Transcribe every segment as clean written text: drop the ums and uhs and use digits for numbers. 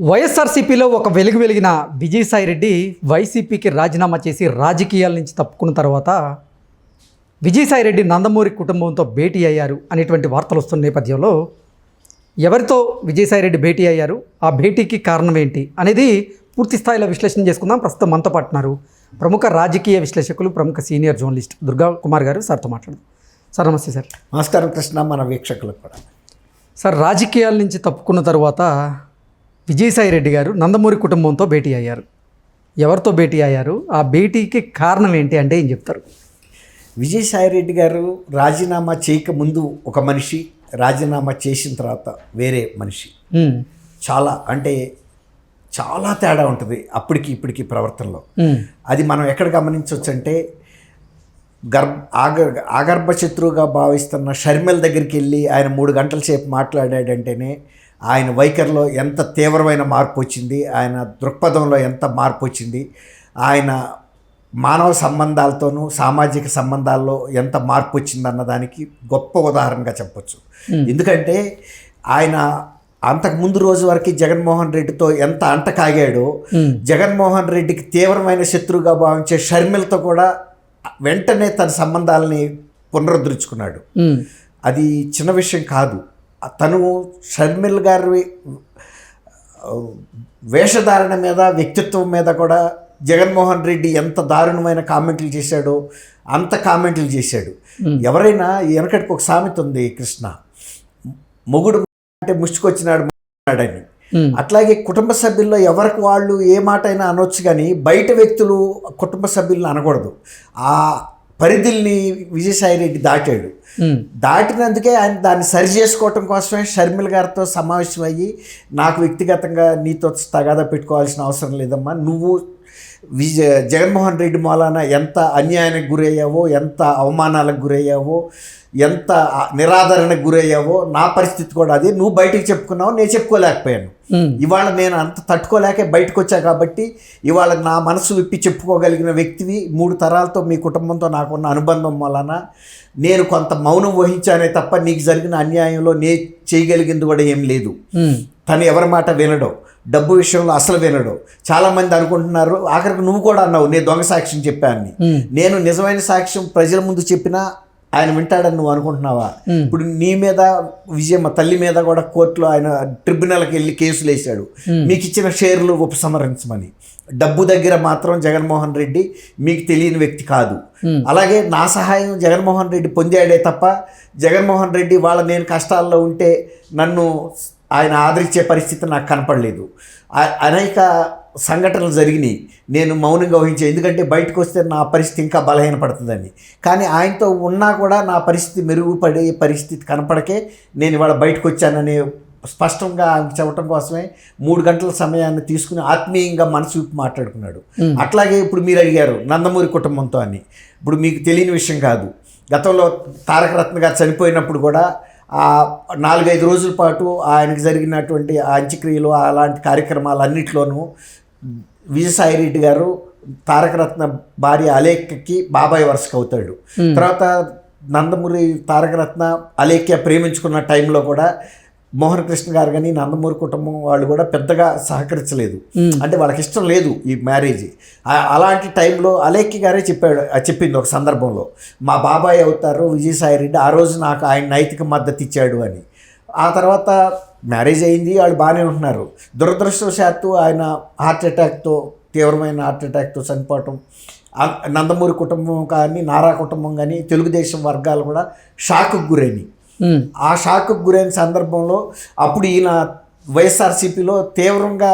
వైఎస్ఆర్సీపీలో ఒక వెలుగు వెలిగిన విజయసాయిరెడ్డి వైసీపీకి రాజీనామా చేసి రాజకీయాల నుంచి తప్పుకున్న తర్వాత విజయసాయిరెడ్డి నందమూరి కుటుంబంతో భేటీ అయ్యారు అనేటువంటి వార్తలు వస్తున్న నేపథ్యంలో ఎవరితో విజయసాయిరెడ్డి భేటీ అయ్యారు, ఆ భేటీకి కారణం ఏంటి అనేది పూర్తి స్థాయిలో విశ్లేషణ చేసుకుందాం. ప్రస్తుతం మనతో పాటున్నారు ప్రముఖ రాజకీయ విశ్లేషకులు, ప్రముఖ సీనియర్ జర్నలిస్ట్ దుర్గా కుమార్ గారు. సార్తో మాట్లాడదాం. సార్ నమస్తే. సార్ నమస్కారం కృష్ణ, మన వీక్షకులకు కూడా. సార్, రాజకీయాల నుంచి తప్పుకున్న తర్వాత విజయసాయిరెడ్డి గారు నందమూరి కుటుంబంతో భేటీ అయ్యారు. ఎవరితో భేటీ అయ్యారు, ఆ భేటీకి కారణం ఏంటి అంటే ఏం చెప్తారు? విజయసాయిరెడ్డి గారు రాజీనామా చేయకముందు ఒక మనిషి, రాజీనామా చేసిన తర్వాత వేరే మనిషి. చాలా తేడా ఉంటుంది అప్పటికి ఇప్పటికి ప్రవర్తనలో. అది మనం ఎక్కడ గమనించవచ్చు అంటే, ఆగర్భ శత్రువుగా భావిస్తున్న షర్మిల దగ్గరికి వెళ్ళి ఆయన 3 గంటల సేపు మాట్లాడాడంటేనే ఆయన వైఖరిలో ఎంత తీవ్రమైన మార్పు వచ్చింది, ఆయన దృక్పథంలో ఎంత మార్పు వచ్చింది, ఆయన మానవ సంబంధాలతోనూ సామాజిక సంబంధాల్లో ఎంత మార్పు వచ్చింది అన్నదానికి గొప్ప ఉదాహరణగా చెప్పొచ్చు. ఎందుకంటే ఆయన అంతకుముందు రోజు వరకు జగన్మోహన్ రెడ్డితో ఎంత అంట కాగాడో, జగన్మోహన్ రెడ్డికి తీవ్రమైన శత్రువుగా భావించే షర్మిలతో కూడా వెంటనే తన సంబంధాలని పునరుద్ధరించుకున్నాడు. అది చిన్న విషయం కాదు. తను షర్మిల గారి వేషధారణ మీద, వ్యక్తిత్వం మీద కూడా జగన్మోహన్ రెడ్డి ఎంత దారుణమైన కామెంట్లు చేశాడో అంత కామెంట్లు చేశాడు. ఎవరైనా వెనకటికి ఒక సామెత ఉంది కృష్ణ, మొగుడు అంటే ముష్టికొచ్చినాడు మాట్లాడని. అట్లాగే కుటుంబ సభ్యుల్లో ఎవరికి వాళ్ళు ఏ మాట అయినా అనొచ్చు, కానీ బయట వ్యక్తులు కుటుంబ సభ్యులను అనకూడదు. ఆ పరిధుల్ని విజయసాయిరెడ్డి దాటాడు. దాటినందుకే ఆయన దాన్ని సరి చేసుకోవటం కోసమే షర్మిల గారితో సమావేశం అయ్యి, నాకు వ్యక్తిగతంగా నీతో తగాదా పెట్టుకోవాల్సిన అవసరం లేదమ్మా, నువ్వు జగన్మోహన్ రెడ్డి మూలాన ఎంత అన్యాయానికి గురయ్యావో, ఎంత అవమానాలకు గురయ్యావో, ఎంత నిరాదరణకు గురయ్యావో, నా పరిస్థితి కూడా అది. నువ్వు బయటికి చెప్పుకున్నావు, నేను చెప్పుకోలేకపోయాను. ఇవాళ నేను అంత తట్టుకోలేకే బయటకు వచ్చా కాబట్టి ఇవాళ నా మనసు విప్పి చెప్పుకోగలిగిన వ్యక్తివి. 3 తరాలతో మీ కుటుంబంతో నాకున్న అనుబంధం వలన నేను కొంత మౌనం వహించానే తప్ప నీకు జరిగిన అన్యాయంలో చేయగలిగింది కూడా ఏం లేదు. తను ఎవరి మాట వినడం, డబ్బు విషయంలో అసలు వినడు. చాలామంది అనుకుంటున్నారు, ఆఖరికి నువ్వు కూడా అన్నావు నేను దొంగ సాక్ష్యం చెప్పాను. నేను నిజమైన సాక్ష్యం ప్రజల ముందు చెప్పినా ఆయన వింటాడని నువ్వు అనుకుంటున్నావా? ఇప్పుడు నీ మీద, విజయమ్మ తల్లి మీద కూడా కోర్టులో ఆయన ట్రిబ్యునల్కి వెళ్ళి కేసులు వేశాడు, మీకు ఇచ్చిన షేర్లు ఉపసంహరించమని. డబ్బు దగ్గర మాత్రం జగన్మోహన్ రెడ్డి మీకు తెలియని వ్యక్తి కాదు. అలాగే నా సహాయం జగన్మోహన్ రెడ్డి పొందాడే తప్ప జగన్మోహన్ రెడ్డి వాళ్ళ నేను కష్టాల్లో ఉంటే నన్ను ఆయన ఆదరించే పరిస్థితి నాకు కనపడలేదు. అనేక సంఘటనలు జరిగినాయి, నేను మౌనంగా వహించే, ఎందుకంటే బయటకు వస్తే నా పరిస్థితి ఇంకా బలహీనపడుతుందని. కానీ ఆయనతో ఉన్నా కూడా నా పరిస్థితి మెరుగుపడే పరిస్థితి కనపడకే నేను ఇవాళ బయటకు వచ్చానని స్పష్టంగా ఆయనకు చెప్పడం కోసమే 3 గంటల సమయాన్ని తీసుకుని ఆత్మీయంగా మనసు విప్పి మాట్లాడుకున్నాడు. అట్లాగే ఇప్పుడు మీరు అడిగారు నందమూరి కుటుంబంతో అని. ఇప్పుడు మీకు తెలియని విషయం కాదు, గతంలో తారక రత్న గారు చనిపోయినప్పుడు కూడా 4-5 రోజుల పాటు ఆయనకు జరిగినటువంటి అంత్యక్రియలు అలాంటి కార్యక్రమాలన్నింటిలోనూ విజయసాయిరెడ్డి గారు తారకరత్న భార్య అలేఖ్యకి బాబాయ్ వరుసకు అవుతాడు. తర్వాత నందమూరి తారకరత్న అలేఖ్య ప్రేమించుకున్న టైంలో కూడా మోహన్ కృష్ణ గారు కానీ నందమూరి కుటుంబం వాళ్ళు కూడా పెద్దగా సహకరించలేదు. అంటే వాళ్ళకి ఇష్టం లేదు ఈ మ్యారేజ్. అలాంటి టైంలో అలేఖ్య గారే చెప్పింది ఒక సందర్భంలో, మా బాబాయ్ అవుతారు విజయసాయిరెడ్డి, ఆ రోజు నాకు ఆయన నైతిక మద్దతు ఇచ్చాడు అని. ఆ తర్వాత మ్యారేజ్ అయింది, వాళ్ళు బాగానే ఉంటున్నారు. దురదృష్టవశాత్తు ఆయన తీవ్రమైన హార్ట్ అటాక్తో చనిపోవటం, నందమూరి కుటుంబం కానీ నారా కుటుంబం కానీ తెలుగుదేశం వర్గాలు కూడా షాక్కు గురైనవి. ఆ షాక్కు గురైన సందర్భంలో అప్పుడు ఈయన వైఎస్ఆర్సీపీలో తీవ్రంగా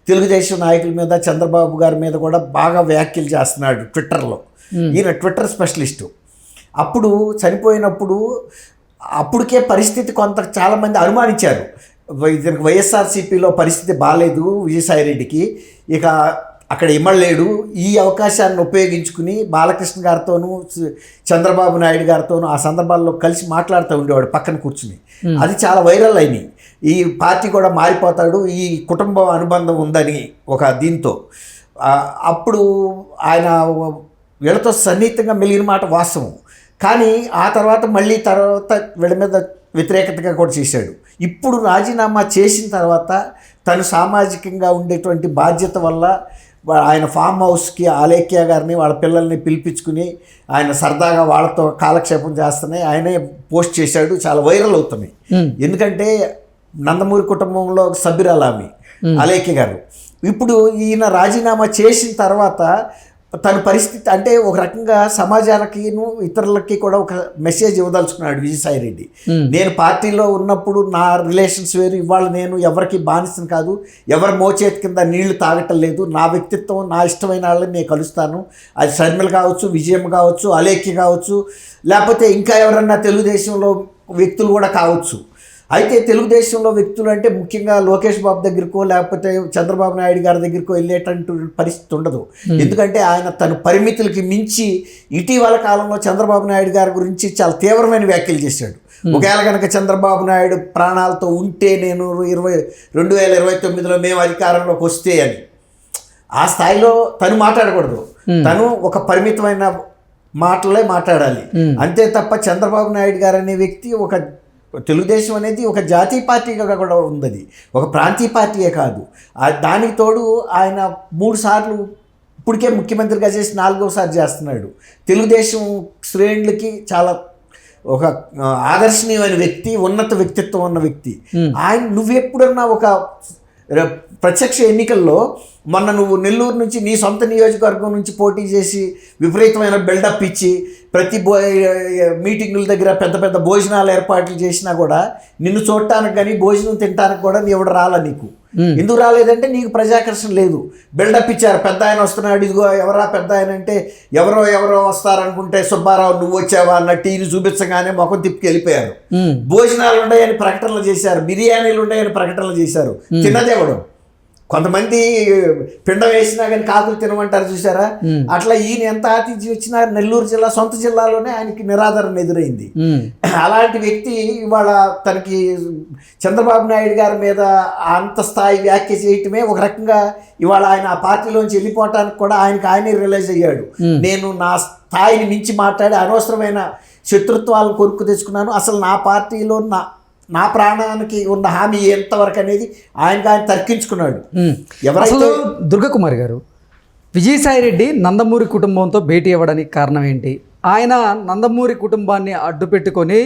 తెలుగుదేశం నాయకుల మీద, చంద్రబాబు గారి మీద కూడా బాగా వ్యాఖ్యలు చేస్తున్నాడు ట్విట్టర్లో. ఈయన ట్విట్టర్ స్పెషలిస్టు. అప్పుడు చనిపోయినప్పుడు అప్పటికే పరిస్థితి చాలామంది అనుమానించారు, ఇతనికి వైఎస్ఆర్సీపీలో పరిస్థితి బాగాలేదు విజయసాయిరెడ్డికి, ఇక అక్కడ ఇమ్మడలేడు. ఈ అవకాశాన్ని ఉపయోగించుకుని బాలకృష్ణ గారితోనూ చంద్రబాబు నాయుడు గారితోనూ ఆ సందర్భాల్లో కలిసి మాట్లాడుతూ ఉండేవాడు పక్కన కూర్చుని. అది చాలా వైరల్ అయినాయి. ఈ పార్టీ కూడా మారిపోతాడు, ఈ కుటుంబ అనుబంధం ఉందని ఒక దీంతో. అప్పుడు ఆయన వీళ్ళతో సన్నిహితంగా మెలిగిన మాట వాస్తవం. కానీ ఆ తర్వాత వీళ్ళ మీద వ్యతిరేకతగా కూడా చేశాడు. ఇప్పుడు రాజీనామా చేసిన తర్వాత తను సామాజికంగా ఉండేటువంటి బాధ్యత వల్ల ఆయన ఫామ్ హౌస్కి ఆలేఖ్య గారిని వాళ్ళ పిల్లల్ని పిలిపించుకుని ఆయన సరదాగా వాళ్ళతో కాలక్షేపం చేస్తూనే ఆయనే పోస్ట్ చేశాడు. చాలా వైరల్ అవుతున్నాయి. ఎందుకంటే నందమూరి కుటుంబంలో సబ్బిరాలామి ఆలేఖ్య గారు ఇప్పుడు ఈయన రాజీనామా చేసిన తర్వాత తన పరిస్థితి అంటే ఒక రకంగా సమాజానికి ఇతరులకి కూడా ఒక మెసేజ్ ఇవ్వదలుచుకున్నాడు విజయసాయి రెడ్డి. నేను పార్టీలో ఉన్నప్పుడు నా రిలేషన్స్ వేరు, ఇవాళ నేను ఎవరికి బానిసను కాదు, ఎవరి మోచేతి కింద నీళ్లు తాగటం లేదు, నా వ్యక్తిత్వం నా ఇష్టమైన వాళ్ళని నేను కలుస్తాను. అది షర్మిల కావచ్చు, విజయం కావచ్చు, అలేఖ్య కావచ్చు, లేకపోతే ఇంకా ఎవరన్నా తెలుగుదేశంలో వ్యక్తులు కూడా కావచ్చు. అయితే తెలుగుదేశంలో వ్యక్తులు అంటే ముఖ్యంగా లోకేష్ బాబు దగ్గరకో లేకపోతే చంద్రబాబు నాయుడు గారి దగ్గరకో వెళ్ళేటట్టు పరిస్థితి ఉండదు. ఎందుకంటే ఆయన తన పరిమితులకి మించి ఇటీవల కాలంలో చంద్రబాబు నాయుడు గారి గురించి చాలా తీవ్రమైన వ్యాఖ్యలు చేశాడు. ఒకవేళ కనుక చంద్రబాబు నాయుడు ప్రాణాలతో ఉంటే నేను 2029లో మేము అధికారంలోకి వస్తే అని ఆ స్థాయిలో తను మాట్లాడకూడదు. తను ఒక పరిమితమైన మాటలే మాట్లాడాలి అంతే తప్ప చంద్రబాబు నాయుడు గారు అనే వ్యక్తి ఒక తెలుగుదేశం అనేది ఒక జాతీయ పార్టీగా కూడా ఉంది, ఒక ప్రాంతీయ పార్టీయే కాదు. దానికి తోడు ఆయన 3 సార్లు ఇప్పటికే ముఖ్యమంత్రిగా చేసి 4వసారి చేస్తున్నాడు. తెలుగుదేశం శ్రేణులకి చాలా ఒక ఆదర్శనీయమైన వ్యక్తి, ఉన్నత వ్యక్తిత్వం ఉన్న వ్యక్తి ఆయన. నువ్వెప్పుడన్నా ఒక ప్రత్యక్ష ఎన్నికల్లో మొన్న నువ్వు నెల్లూరు నుంచి నీ సొంత నియోజకవర్గం నుంచి పోటీ చేసి విపరీతమైన బిల్డప్ ఇచ్చి ప్రతి మీటింగుల దగ్గర పెద్ద పెద్ద భోజనాలు ఏర్పాట్లు చేసినా కూడా నిన్ను చూడటానికి కానీ భోజనం తినడానికి కూడా ఎవడు రాలా నీకు. ఎందుకు రాలేదంటే నీకు ప్రజాకర్షణ లేదు. బిల్డప్ ఇచ్చారు, పెద్ద ఆయన వస్తున్నాడు, ఇదిగో ఎవరా పెద్ద ఆయన అంటే ఎవరో వస్తారనుకుంటే సుబ్బారావు నువ్వు వచ్చావా అన్న టీని చూపించగానే ముఖం తిప్పి వెళ్ళిపోయారు. భోజనాలు ఉన్నాయని ప్రకటనలు చేశారు, బిర్యానీలు ఉన్నాయని ప్రకటనలు చేశారు, తిన్నదేవడం. కొంతమంది పిండం వేసినా కానీ కాకులు తినమంటారు చూసారా, అట్లా ఈయన ఎంత ఆతిథ్యం వచ్చినా నెల్లూరు జిల్లా సొంత జిల్లాలోనే ఆయనకి నిరాదరణ ఎదురైంది. అలాంటి వ్యక్తి ఇవాళ తనకి చంద్రబాబు నాయుడు గారి మీద అంత స్థాయి వ్యాఖ్య చేయటమే ఒక రకంగా ఇవాళ ఆయన ఆ పార్టీలోంచి వెళ్ళిపోవటానికి కూడా ఆయనే రియలైజ్ అయ్యాడు. నేను నా స్థాయిని మించి మాట్లాడి అనవసరమైన శత్రుత్వాలను కొరుక్కు తెచ్చుకున్నాను, అసలు నా పార్టీలో నా ప్రాణానికి ఉన్న హామీ ఎంతవరకు అనేది ఆయన తర్కించుకున్నాడు. ఎవరైతే దుర్గకుమారి గారు విజయసాయి రెడ్డి నందమూరి కుటుంబంతో భేటీ అవ్వడానికి కారణం ఏంటి? ఆయన నందమూరి కుటుంబాన్ని అడ్డు పెట్టుకొని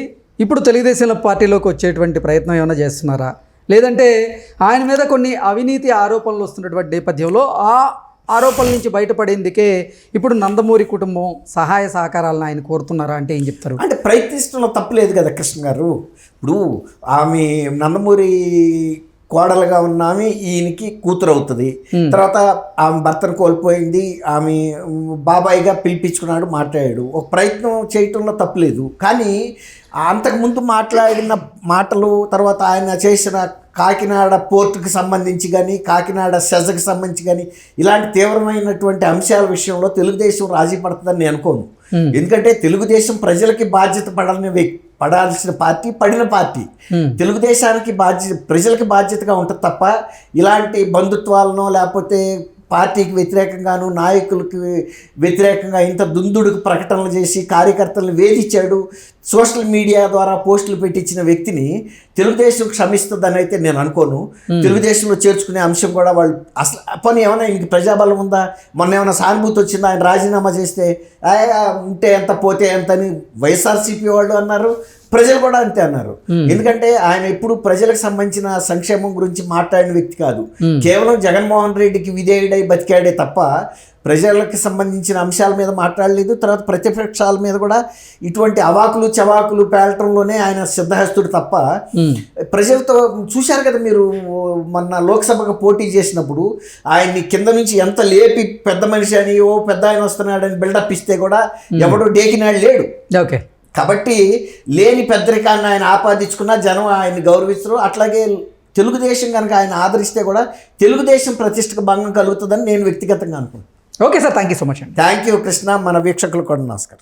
ఇప్పుడు తెలుగుదేశం పార్టీలోకి వచ్చేటువంటి ప్రయత్నం ఏమైనా చేస్తున్నారా, లేదంటే ఆయన మీద కొన్ని అవినీతి ఆరోపణలు వస్తున్నటువంటి నేపథ్యంలో ఆ ఆరోపణల నుంచి బయటపడేందుకే ఇప్పుడు నందమూరి కుటుంబం సహాయ సహకారాలను ఆయన కోరుతున్నారా అంటే ఏం చెప్తారు? అంటే ప్రయత్నిస్తున్న తప్పులేదు కదా కృష్ణ గారు. ఇప్పుడు ఆమె నందమూరి కోడలుగా ఉన్న ఆమె ఈయనకి కూతురు అవుతుంది. తర్వాత ఆమె భర్తను కోల్పోయింది, ఆమె బాబాయిగా పిలిపించుకున్నాడు, మాట్లాడాడు. ఒక ప్రయత్నం చేయటంలో తప్పులేదు. కానీ అంతకుముందు మాట్లాడిన మాటలు, తర్వాత ఆయన చేసిన కాకినాడ పోర్టుకి సంబంధించి కానీ కాకినాడ సెజకి సంబంధించి కానీ ఇలాంటి తీవ్రమైనటువంటి అంశాల విషయంలో తెలుగుదేశం రాజీ పడుతుందని నేను అనుకోను. ఎందుకంటే తెలుగుదేశం ప్రజలకి బాధ్యత పడాల్సిన పార్టీ, పడిన పార్టీ. తెలుగుదేశానికి ప్రజలకి బాధ్యతగా ఉంటుంది తప్ప ఇలాంటి బంధుత్వాలను లేకపోతే పార్టీకి వ్యతిరేకంగాను నాయకులకి వ్యతిరేకంగా ఇంత దుందుడుకు ప్రకటనలు చేసి కార్యకర్తలను వేధించాడు, సోషల్ మీడియా ద్వారా పోస్టులు పెట్టించిన వ్యక్తిని తెలుగుదేశం క్షమిస్తుందని అయితే నేను అనుకోను. తెలుగుదేశంలో చేర్చుకునే అంశం కూడా వాళ్ళు అసలు పని ఏమైనా ఇంక ప్రజాబలం ఉందా? మొన్న ఏమైనా సానుభూతి వచ్చిందా? ఆయన రాజీనామా చేస్తే ఉంటే ఎంత పోతే ఎంత అని వైఎస్ఆర్సీపీ వాళ్ళు అన్నారు, ప్రజలు కూడా అంతే అన్నారు. ఎందుకంటే ఆయన ఎప్పుడు ప్రజలకు సంబంధించిన సంక్షేమం గురించి మాట్లాడిన వ్యక్తి కాదు. కేవలం జగన్మోహన్ రెడ్డికి విధేయుడై బతికాడే తప్ప ప్రజలకు సంబంధించిన అంశాల మీద మాట్లాడలేదు. తర్వాత ప్రతిపక్షాల మీద కూడా ఇటువంటి అవాకులు చవాకులు పేలటంలోనే ఆయన సిద్ధహస్తుడు తప్ప ప్రజలతో చూశారు కదా మీరు. మొన్న లోక్సభకు పోటీ చేసినప్పుడు ఆయన్ని కింద నుంచి ఎంత లేపి పెద్ద మనిషి అని పెద్ద ఆయన వస్తున్నాడని బిల్డప్ ఇస్తే కూడా ఎవడో డేకినాడు లేడు. ఓకే, కాబట్టి లేని పెద్దరికాన్ని ఆయన ఆపాదించుకున్న జనం ఆయన్ని గౌరవిస్తారు. అట్లాగే తెలుగుదేశం కనుక ఆయన ఆదరిస్తే కూడా తెలుగుదేశం ప్రతిష్టకు భంగం కలుగుతుందని నేను వ్యక్తిగతంగా అనుకుంటున్నాను. Okay sir, thank you so much అండి. Thank you Krishna. మన వీక్షకులు కూడా నమస్కారం.